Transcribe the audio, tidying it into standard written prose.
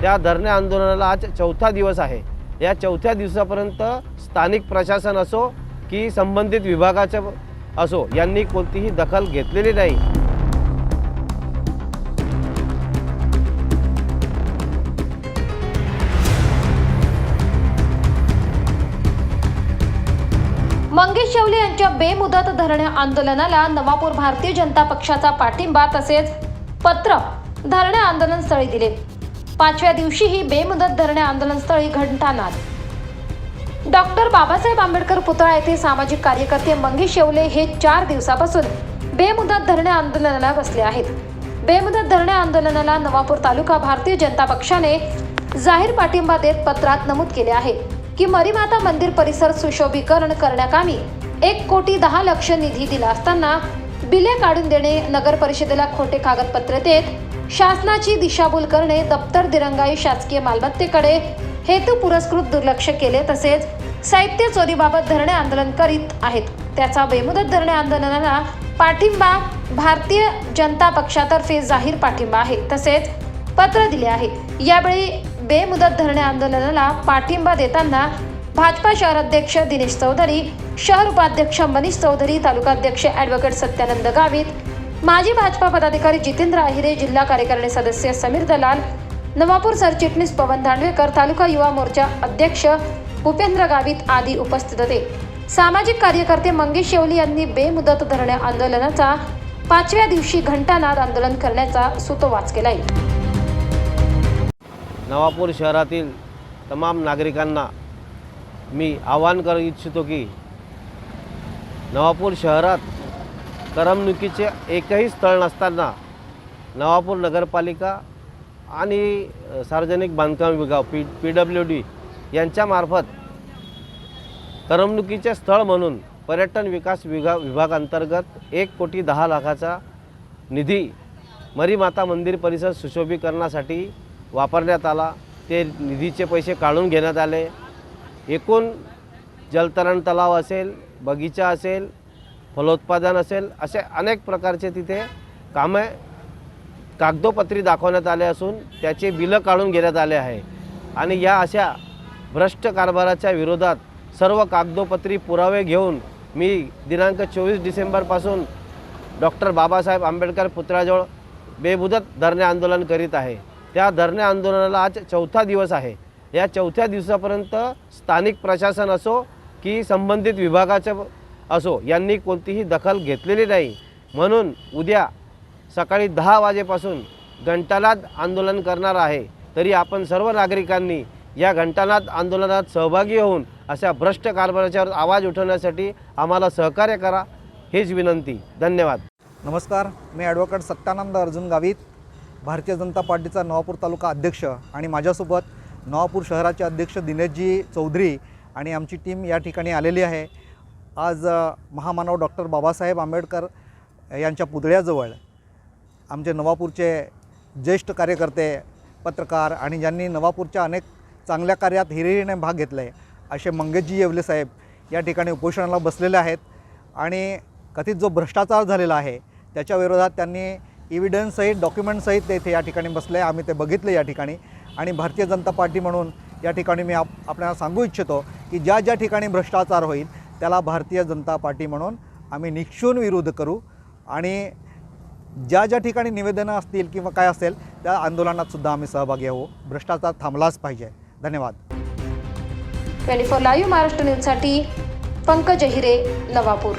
त्या धरणे आंदोलनाला आज चौथा दिवस आहे। या चौथ्या दिवसापर्यंत स्थानिक प्रशासन असो की संबंधित विभागाचे असो यांनी कोणतीही दखल घेतलेली नाही। मंगेश येवले यांच्या बेमुदत धरणे आंदोलनाला नवापूर भारतीय जनता पक्षाचा पाठिंबा तसेच पत्र धरणे आंदोलनस्थळी दिले। पाचव्या दिवशीही बेमुदत धरणे आंदोलनस्थळी घंटानाद। डॉक्टर बाबासाहेब आंबेडकर पुतळा येथे सामाजिक कार्यकर्ते मंगेश येवले हे 4 दिवसापासून बेमुदत धरणे आंदोलनाला बसले आहेत। बेमुदत धरणे आंदोलनाला नवापूर तालुका भारतीय जनता पक्षाने जाहीर पाठिंबा देत पत्रात नमूद केले आहे की मरीमाता मंदिर परिसर सुशोभीकरण करण्याकामी 1,10,00,000 निधी दिला असताना बिले काढून देणे, नगर परिषदेला खोटे कागदपत्र देत शासनाची दिशाभूल करणे, दप्तर दिरंगाई शासकीय मालमत्तेकडे हेतू पुरस्कृत दुर्लक्ष केले तसेच साहित्य चोरीबाबत धरणे आंदोलन करीत आहेत। त्याचा बेमुदत धरणे आंदोलनाला पाठिंबा भारतीय जनता पक्षातर्फे जाहीर पाठिंबा आहे तसेच पत्र दिले आहे। यावेळी बेमुदत धरणे आंदोलनाला पाठिंबा देताना भाजपा शहर अध्यक्ष दिनेश चौधरी, शहर उपाध्यक्ष मनीष चौधरी, तालुकाध्यक्ष ॲडव्होकेट सत्यानंद गावित, माजी भाजपा पदाधिकारी जितेंद्र अहिरे, जिल्हा कार्यकारिणी सदस्य समीर दलाल, नवापूर सरचिटणीस पवन दांडवेकर, तालुका युवा मोर्चा अध्यक्ष भूपेंद्र गावित आदी उपस्थित होते। सामाजिक कार्यकर्ते मंगेश येवले यांनी बेमुदत धरणे आंदोलनाचा 5व्या दिवशी घंटानाद आंदोलन करण्याचा सूतोवाच केलाय। नवापूर शहरातील तमाम नागरिकांना मी आवाहन करू इच्छितो की नवापूर शहरात करमणुकीचे एकही स्थळ नसताना नवापूर नगरपालिका आणि सार्वजनिक बांधकाम विभाग PWD यांच्यामार्फत करमणुकीचे स्थळ म्हणून पर्यटन विकास विभागांतर्गत 1,10,00,000चा निधी मरीमाता मंदिर परिसर सुशोभीकरणासाठी वापरण्यात आला। ते निधीचे पैसे काढून घेण्यात आले। एकूण जलतरण तलाव असेल, बगीचा असेल, फलोत्पादन असेल, असे अनेक प्रकारचे तिथे कामे कागदोपत्री दाखवण्यात आले असून त्याचे बिलं काढून घेण्यात आले आहे। आणि या अशा भ्रष्ट कारभाराच्या विरोधात सर्व कागदोपत्री पुरावे घेऊन मी दिनांक 24 डिसेंबरपासून डॉक्टर बाबासाहेब आंबेडकर पुतळ्याजवळ बेमुदत धरणे आंदोलन करीत आहे। त्या धरणे आंदोलनाला आज चौथा दिवस आहे। या चौथ्या दिवसापर्यंत स्थानिक प्रशासन असो की संबंधित विभागाचे असो यांनी कोणतीही दखल घेतलेली नाही। म्हणून उद्या सकाळी 10 वाजेपासून घंटानाद आंदोलन करणार आहे। तरी आपण सर्व नागरिकांनी या घंटानाद आंदोलनात सहभागी होऊन अशा भ्रष्ट कारभाराच्यावर आवाज उठवण्यासाठी आम्हाला सहकार्य करा हीच विनंती। धन्यवाद। नमस्कार, मी ॲडव्होकेट सत्यानंद अर्जुन गावित, भारतीय जनता पार्टीचा नवापूर तालुका अध्यक्ष आणि माझ्यासोबत नवापूर शहराचे अध्यक्ष दिनेशजी चौधरी आणि आमची टीम या ठिकाणी आलेली आहे। आज महामानव डॉक्टर बाबासाहेब आंबेडकर यांच्या पुतळ्याजवळ आमचे नवापूरचे ज्येष्ठ कार्यकर्ते, पत्रकार आणि ज्यांनी नवापूरच्या अनेक चांगल्या कार्यात हिरिरीने भाग घेतला आहे असे मंगेशजी येवले साहेब या ठिकाणी उपोषणाला बसलेले आहेत। आणि कथित जो भ्रष्टाचार झालेला आहे त्याच्या विरोधात त्यांनी एव्हिडन्ससहित डॉक्युमेंटसहित ते इथे या ठिकाणी बसले, आम्ही ते बघितले या ठिकाणी। आणि भारतीय जनता पार्टी म्हणून या ठिकाणी मी आपल्याला सांगू इच्छितो की ज्या ज्या ठिकाणी भ्रष्टाचार होईल त्याला भारतीय जनता पार्टी म्हणून आम्ही निक्षून विरोध करू आणि ज्या ज्या ठिकाणी निवेदनं असतील किंवा काय असेल त्या आंदोलनात सुद्धा आम्ही सहभागी होऊ। भ्रष्टाचार थांबलाच पाहिजे। धन्यवाद। 24 लाईव्ह महाराष्ट्र न्यूजसाठी पंकज हिरे, नवापूर।